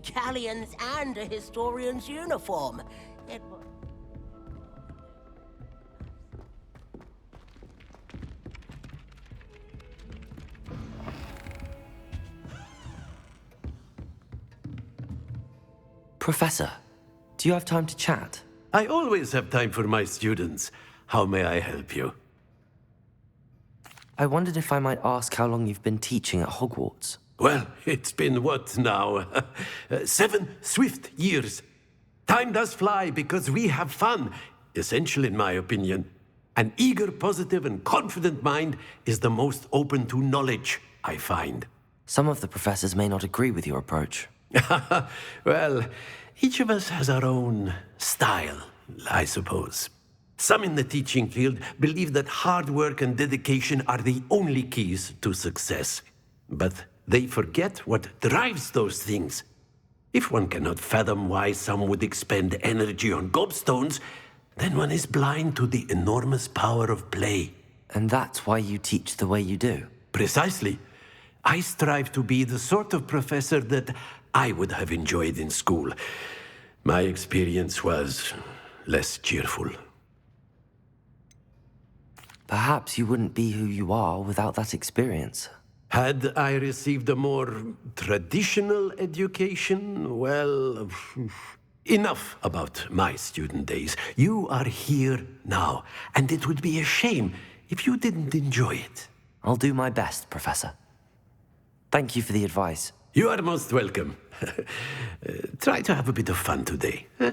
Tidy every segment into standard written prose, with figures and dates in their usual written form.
galleons and a historian's uniform. It was... Professor, do you have time to chat? I always have time for my students. How may I help you? I wondered if I might ask how long you've been teaching at Hogwarts. Well, it's been what now? 7 swift years. Time does fly because we have fun, essential in my opinion. An eager, positive, and confident mind is the most open to knowledge, I find. Some of the professors may not agree with your approach. Well, each of us has our own style, I suppose. Some in the teaching field believe that hard work and dedication are the only keys to success. But they forget what drives those things. If one cannot fathom why some would expend energy on gobstones, then one is blind to the enormous power of play. And that's why you teach the way you do? Precisely. I strive to be the sort of professor that I would have enjoyed in school. My experience was less cheerful. Perhaps you wouldn't be who you are without that experience. Had I received a more traditional education, well, enough about my student days. You are here now, and it would be a shame if you didn't enjoy it. I'll do my best, Professor. Thank you for the advice. You are most welcome. Try to have a bit of fun today. Huh?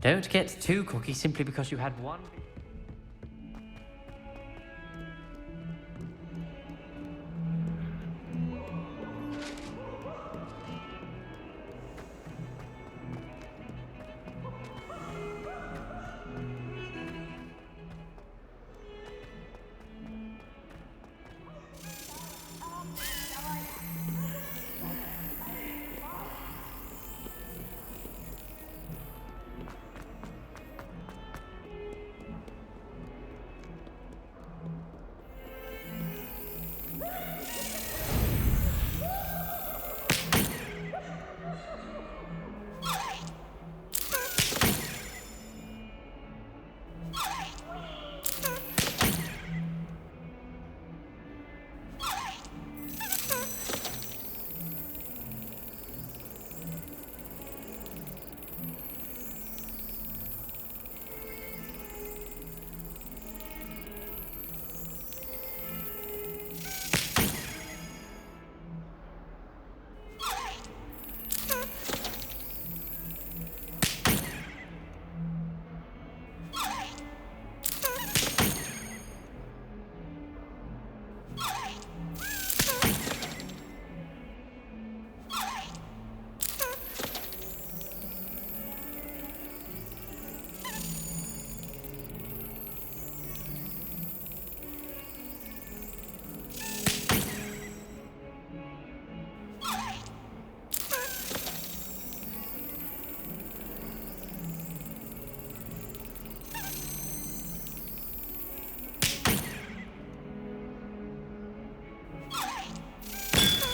Don't get too cocky simply because you had one.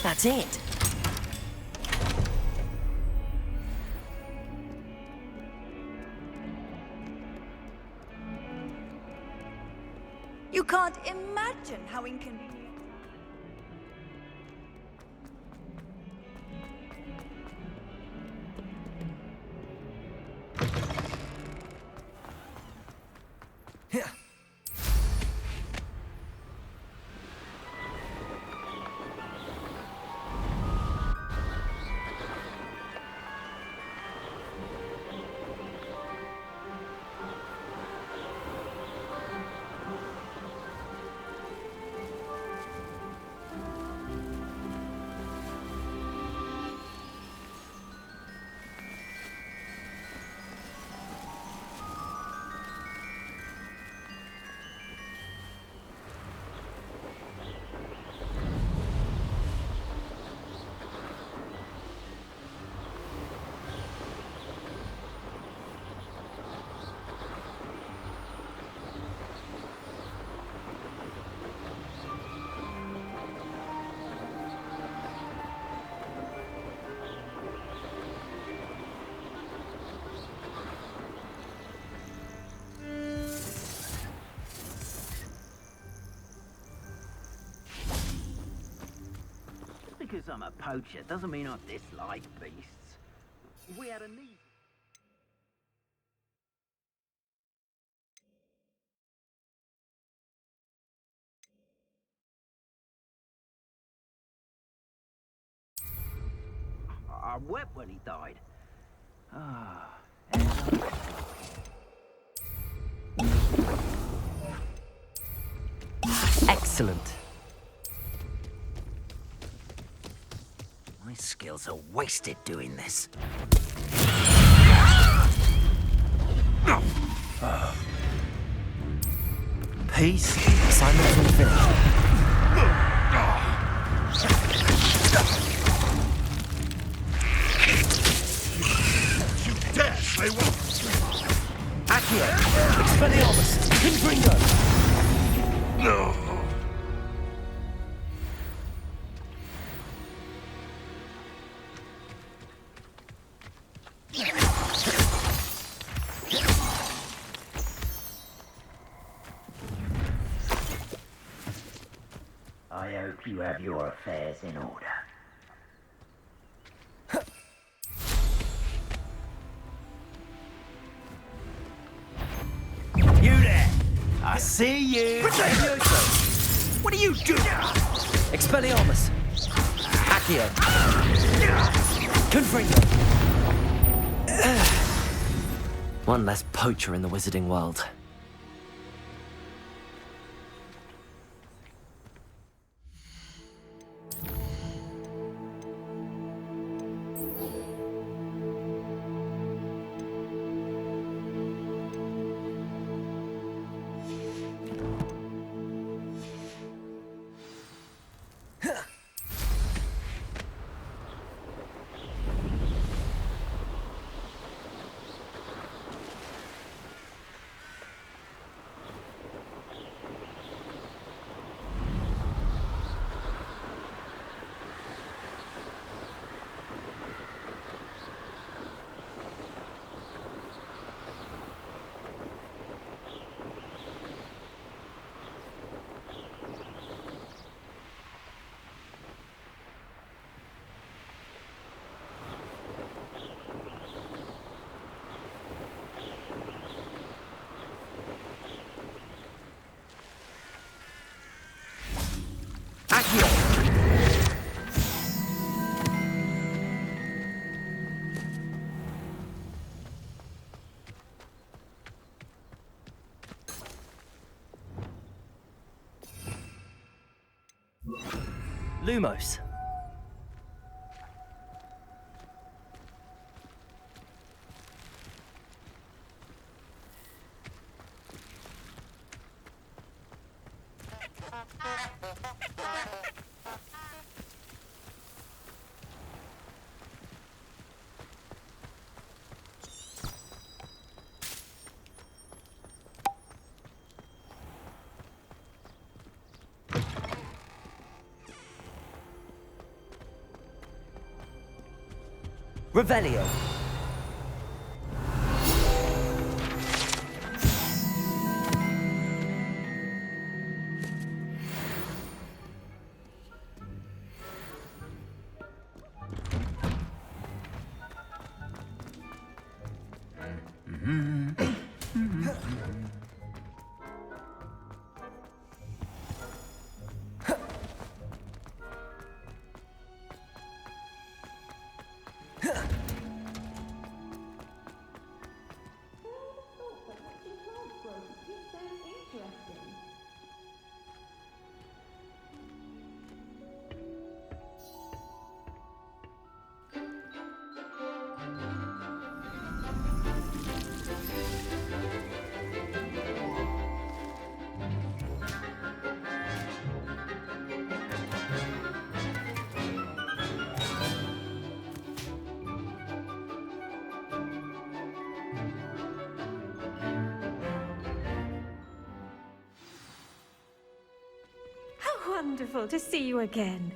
That's it. You can't imagine how inconvenient. because I'm a poacher doesn't mean I dislike beasts. We had a need. I wept when he died. Ah. Excellent. My skills are wasted doing this. Peace. Assignment fulfilled. I won't. Accio. Expelliarmus. Confringo. No. I hope you have your affairs in order. You there. I see you. What are you doing? Expelliarmus. Accio. Confringo. One less poacher in the wizarding world. Lumos. Revelio. How wonderful to see you again.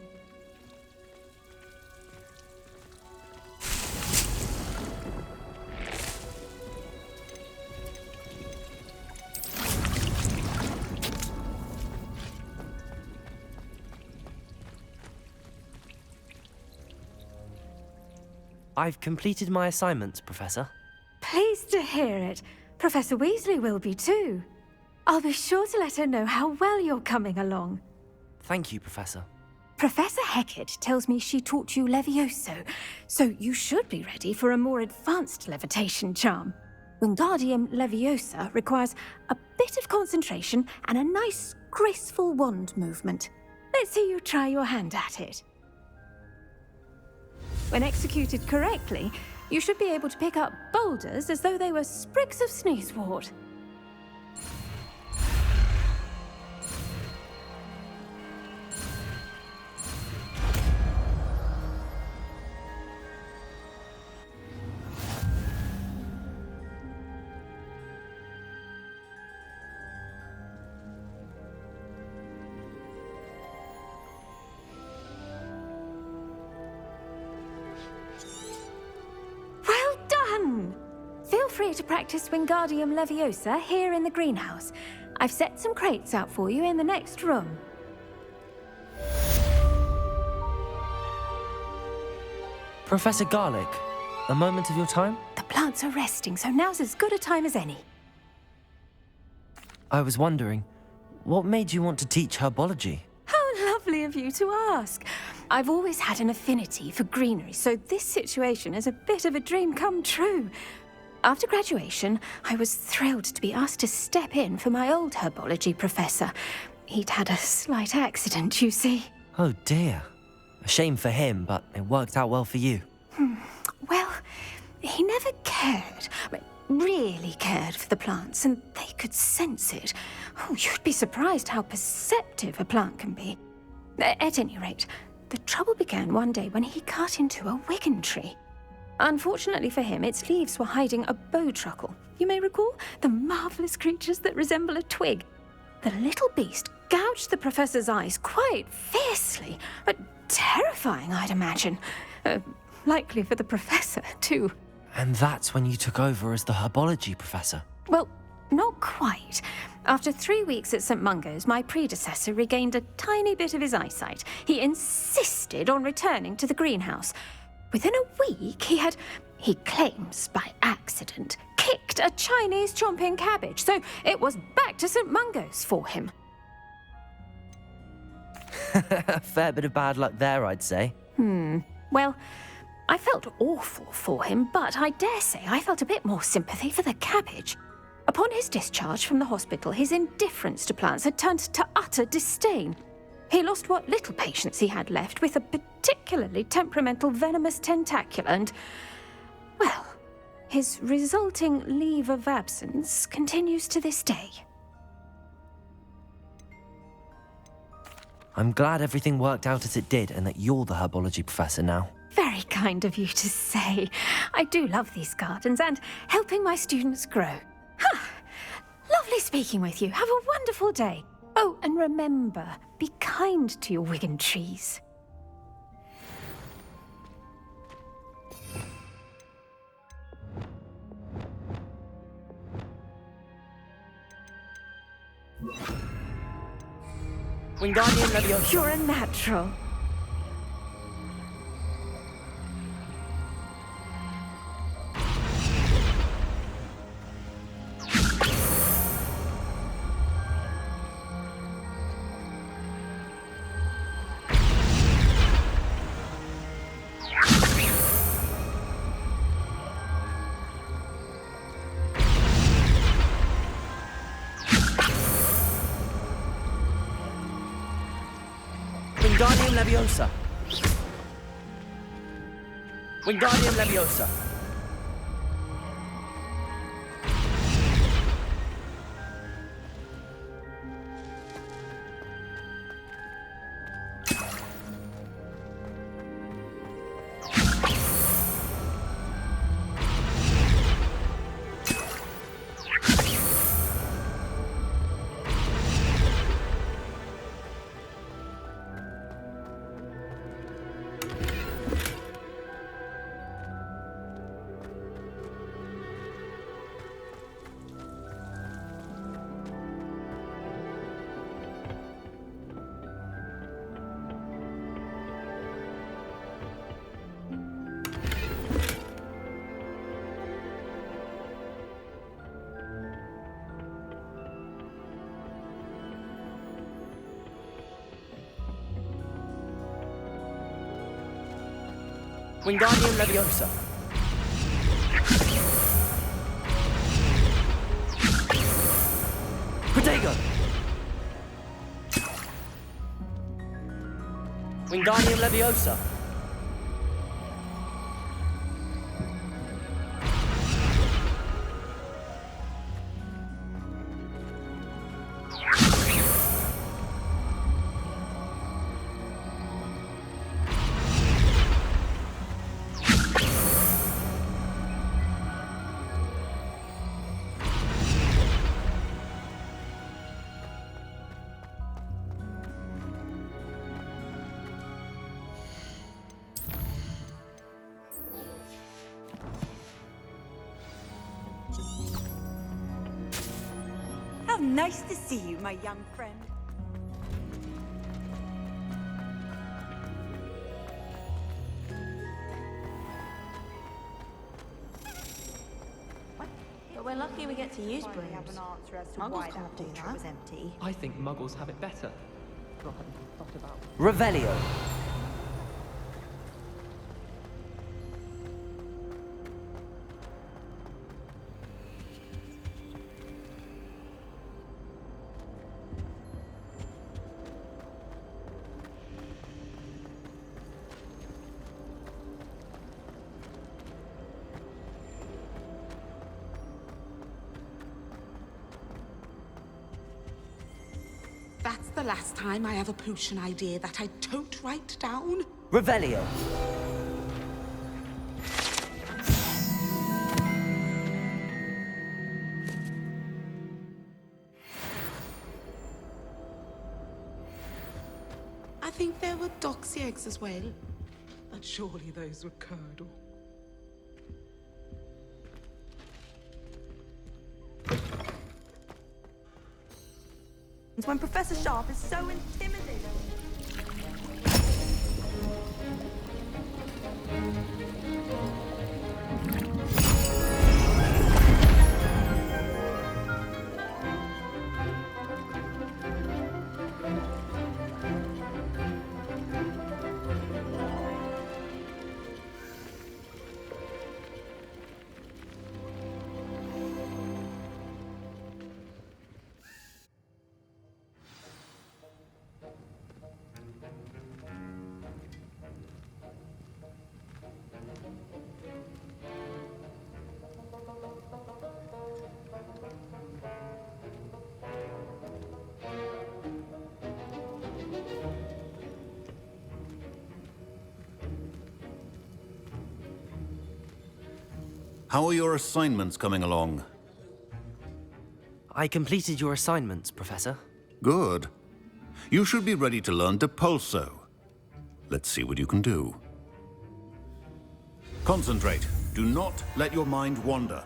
I've completed my assignments, Professor. Pleased to hear it. Professor Weasley will be too. I'll be sure to let her know how well you're coming along. Thank you, Professor. Professor Hecat tells me she taught you Levioso, so you should be ready for a more advanced levitation charm. Wingardium Leviosa requires a bit of concentration and a nice, graceful wand movement. Let's see you try your hand at it. When executed correctly, you should be able to pick up boulders as though they were sprigs of sneezewort. Feel free to practice Wingardium Leviosa here in the greenhouse. I've set some crates out for you in the next room. Professor Garlick, a moment of your time? The plants are resting, so now's as good a time as any. I was wondering, what made you want to teach herbology? How lovely of you to ask. I've always had an affinity for greenery, so this situation is a bit of a dream come true. After graduation, I was thrilled to be asked to step in for my old herbology professor. He'd had a slight accident, you see. Oh dear. A shame for him, but it worked out well for you. Well, he never cared, really cared for the plants, and they could sense it. Oh, you'd be surprised how perceptive a plant can be. At any rate, the trouble began one day when he cut into a Wigan tree. Unfortunately for him, its leaves were hiding a bowtruckle. You may recall the marvellous creatures that resemble a twig. The little beast gouged the professor's eyes quite fiercely, but terrifying, I'd imagine. Likely for the professor, too. And that's when you took over as the herbology professor? Well, not quite. After 3 weeks at St. Mungo's, my predecessor regained a tiny bit of his eyesight. He insisted on returning to the greenhouse. Within a week, he claims by accident, kicked a Chinese chomping cabbage, so it was back to St. Mungo's for him. A fair bit of bad luck there, I'd say. Well, I felt awful for him, but I dare say I felt a bit more sympathy for the cabbage. Upon his discharge from the hospital, his indifference to plants had turned to utter disdain. He lost what little patience he had left with a particularly temperamental venomous tentacula and, well, his resulting leave of absence continues to this day. I'm glad everything worked out as it did and that you're the herbology professor now. Very kind of you to say. I do love these gardens and helping my students grow. Lovely speaking with you. Have a wonderful day. Oh, and remember, be kind to your Wigan trees. Wingardium Leviosa. You're a natural. Wingardium Leviosa. Wingardium Leviosa. Wingardium Leviosa. Protego. Wingardium Leviosa. How nice to see you, my young friend. But we're lucky we get to use brooms. Muggles can't do that. Was empty. I think Muggles have it better. Revelio. That's the last time I have a potion idea that I don't write down. Revelio. I think there were doxy eggs as well. But surely those were curdle. When Professor Sharp is so intimidating. How are your assignments coming along? I completed your assignments, Professor. Good. You should be ready to learn Depulso. Let's see what you can do. Concentrate. Do not let your mind wander.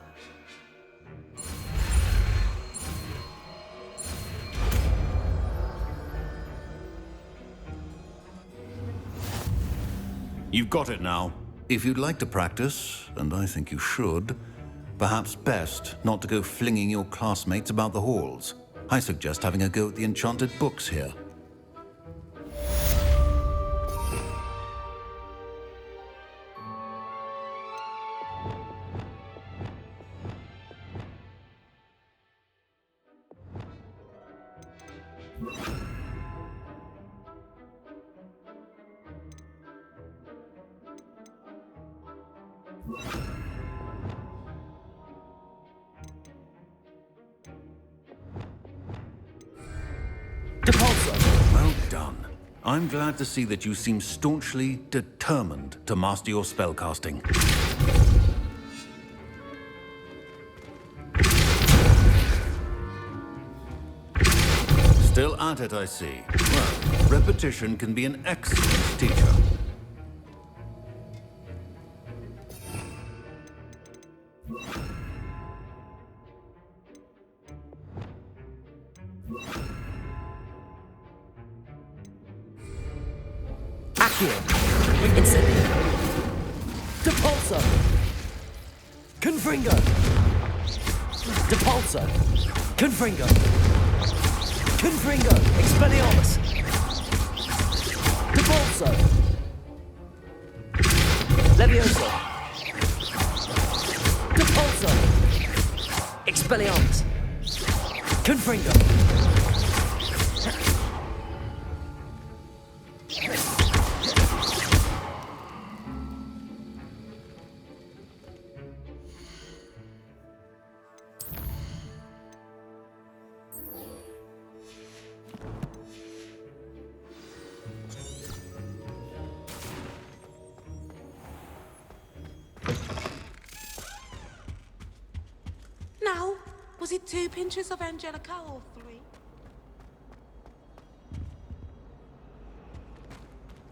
You've got it now. If you'd like to practice, and I think you should, perhaps best not to go flinging your classmates about the halls. I suggest having a go at the enchanted books here. Depulso. Well done. I'm glad to see that you seem staunchly determined to master your spellcasting. Still at it, I see. Well, repetition can be an excellent teacher. Accio. Incendio. Depulso. Confringo. Depulso. Confringo. Confringo. Expelliarmus. Depulso. Levioso. Repulso. Expelliarmus. Confringo. Now, was it 2 pinches of Angelica or 3?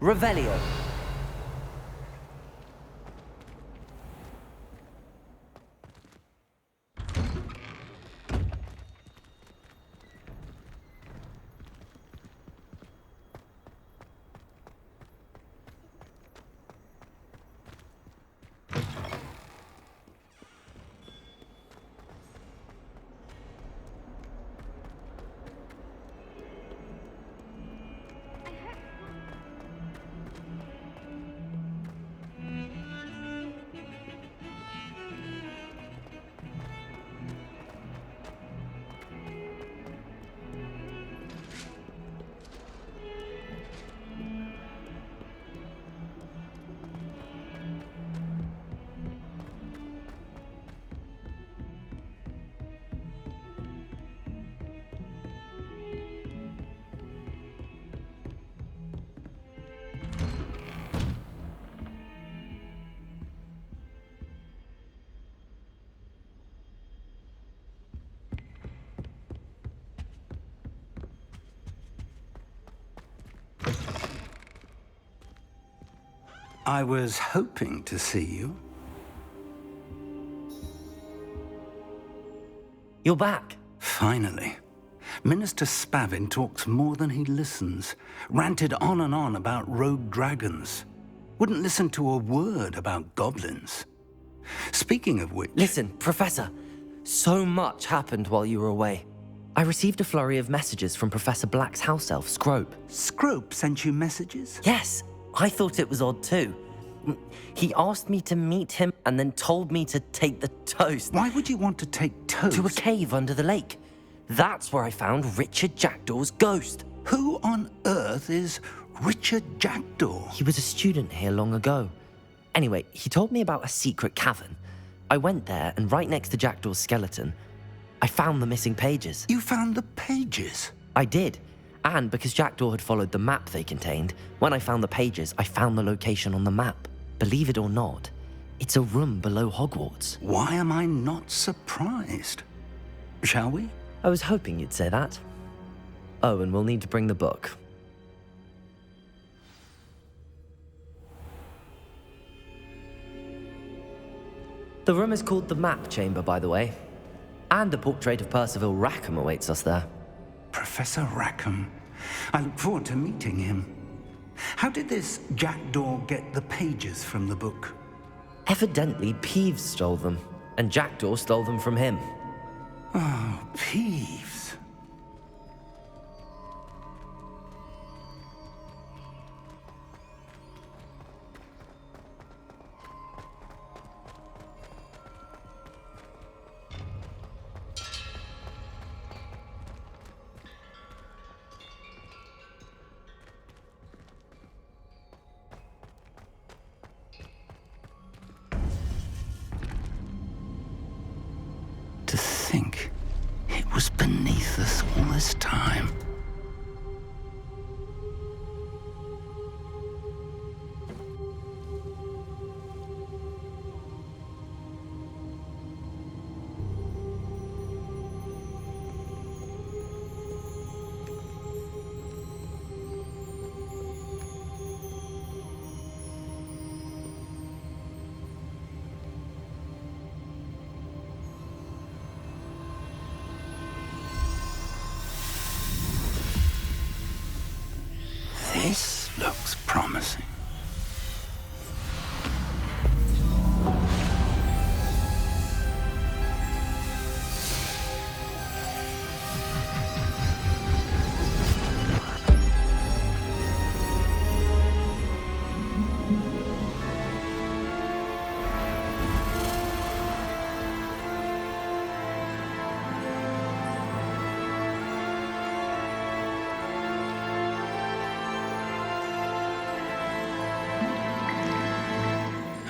Revelio. I was hoping to see you. You're back. Finally. Minister Spavin talks more than he listens. Ranted on and on about rogue dragons. Wouldn't listen to a word about goblins. Speaking of which... Listen, Professor. So much happened while you were away. I received a flurry of messages from Professor Black's house elf, Scrope. Scrope sent you messages? Yes. I thought it was odd too. He asked me to meet him and then told me to take the toast. Why would you want to take toast? To a cave under the lake. That's where I found Richard Jackdaw's ghost. Who on earth is Richard Jackdaw? He was a student here long ago. Anyway, he told me about a secret cavern. I went there, and right next to Jackdaw's skeleton, I found the missing pages. You found the pages? I did. And because Jackdaw had followed the map they contained, when I found the pages, I found the location on the map. Believe it or not, it's a room below Hogwarts. Why am I not surprised? Shall we? I was hoping you'd say that. Oh, and we'll need to bring the book. The room is called the Map Chamber, by the way. And a portrait of Percival Rackham awaits us there. Professor Rackham. I look forward to meeting him. How did this Jackdaw get the pages from the book? Evidently, Peeves stole them, and Jackdaw stole them from him. Oh, Peeves. To think it was beneath us all this time.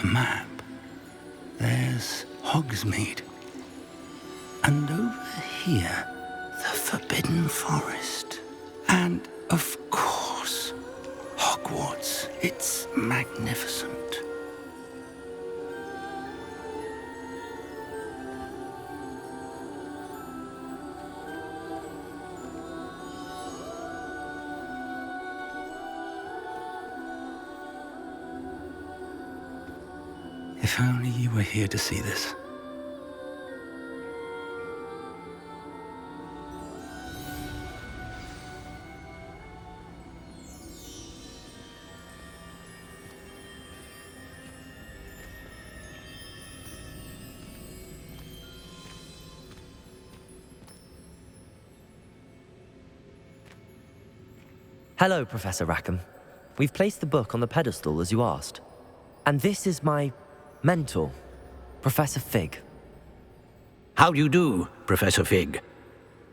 map. There's Hogsmeade. And over here, the Forbidden Forest. And, of course, Hogwarts. It's magnificent. If only you were here to see this. Hello, Professor Rackham. We've placed the book on the pedestal as you asked. And this is my mentor, Professor Fig. How do you do, Professor Fig?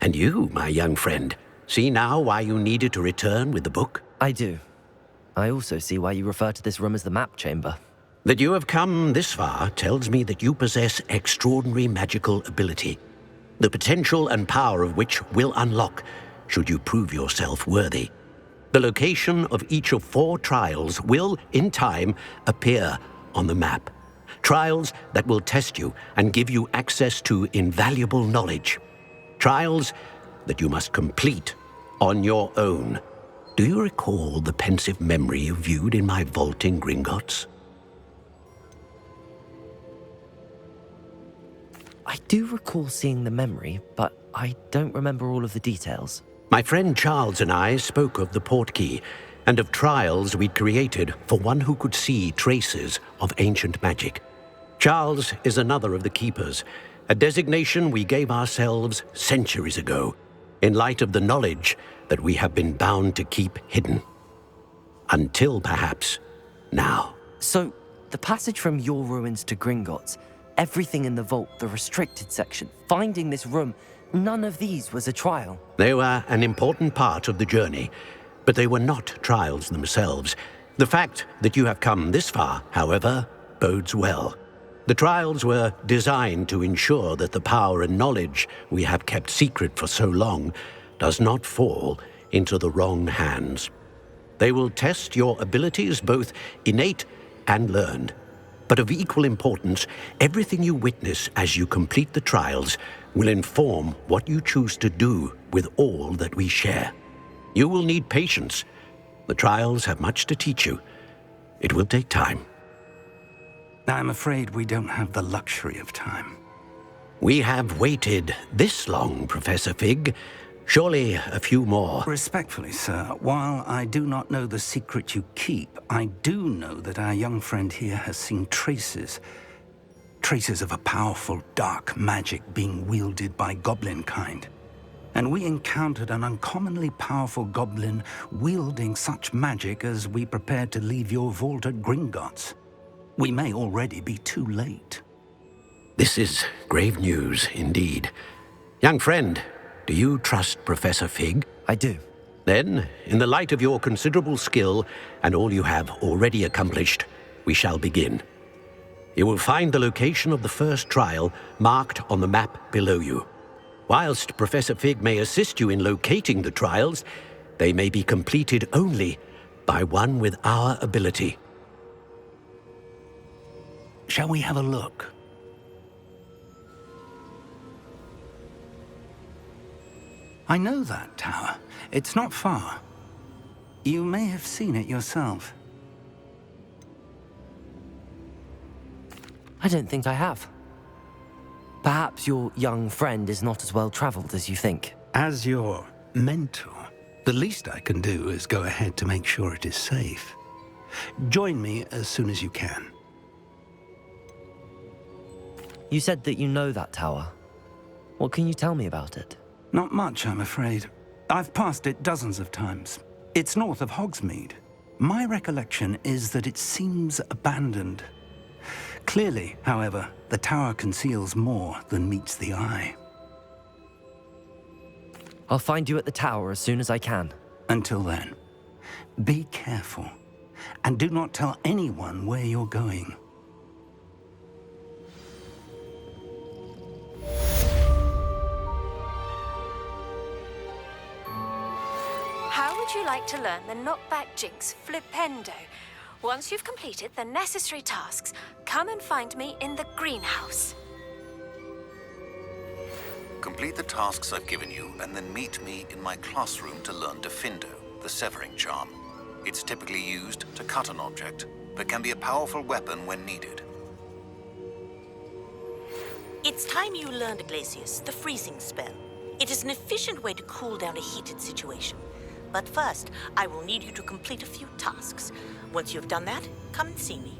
And you, my young friend, see now why you needed to return with the book? I do. I also see why you refer to this room as the map chamber. That you have come this far tells me that you possess extraordinary magical ability, the potential and power of which will unlock should you prove yourself worthy. The location of each of 4 trials will, in time, appear on the map. Trials that will test you and give you access to invaluable knowledge. Trials that you must complete on your own. Do you recall the pensive memory you viewed in my vault in Gringotts? I do recall seeing the memory, but I don't remember all of the details. My friend Charles and I spoke of the portkey and of trials we'd created for one who could see traces of ancient magic. Charles is another of the keepers, a designation we gave ourselves centuries ago, in light of the knowledge that we have been bound to keep hidden. Until perhaps now. So, the passage from your ruins to Gringotts, everything in the vault, the restricted section, finding this room, none of these was a trial. They were an important part of the journey, but they were not trials themselves. The fact that you have come this far, however, bodes well. The trials were designed to ensure that the power and knowledge we have kept secret for so long does not fall into the wrong hands. They will test your abilities, both innate and learned. But of equal importance, everything you witness as you complete the trials will inform what you choose to do with all that we share. You will need patience. The trials have much to teach you. It will take time. I'm afraid we don't have the luxury of time. We have waited this long, Professor Fig. Surely a few more. Respectfully, sir, while I do not know the secret you keep, I do know that our young friend here has seen traces of a powerful dark magic being wielded by goblin kind. And we encountered an uncommonly powerful goblin wielding such magic as we prepared to leave your vault at Gringotts. We may already be too late. This is grave news indeed. Young friend, do you trust Professor Fig? I do. Then, in the light of your considerable skill and all you have already accomplished, we shall begin. You will find the location of the first trial marked on the map below you. Whilst Professor Fig may assist you in locating the trials, they may be completed only by one with our ability. Shall we have a look? I know that tower. It's not far. You may have seen it yourself. I don't think I have. Perhaps your young friend is not as well traveled as you think. As your mentor, the least I can do is go ahead to make sure it is safe. Join me as soon as you can. You said that you know that tower. What can you tell me about it? Not much, I'm afraid. I've passed it dozens of times. It's north of Hogsmeade. My recollection is that it seems abandoned. Clearly, however, the tower conceals more than meets the eye. I'll find you at the tower as soon as I can. Until then, be careful, and do not tell anyone where you're going. Would you like to learn the knockback jinx flipendo? Once you've completed the necessary tasks, come and find me in the greenhouse. Complete the tasks I've given you, and then meet me in my classroom to learn Defindo, the severing charm. It's typically used to cut an object, but can be a powerful weapon when needed. It's time you learned, Iglesias, the freezing spell. It is an efficient way to cool down a heated situation. But first, I will need you to complete a few tasks. Once you've done that, come and see me.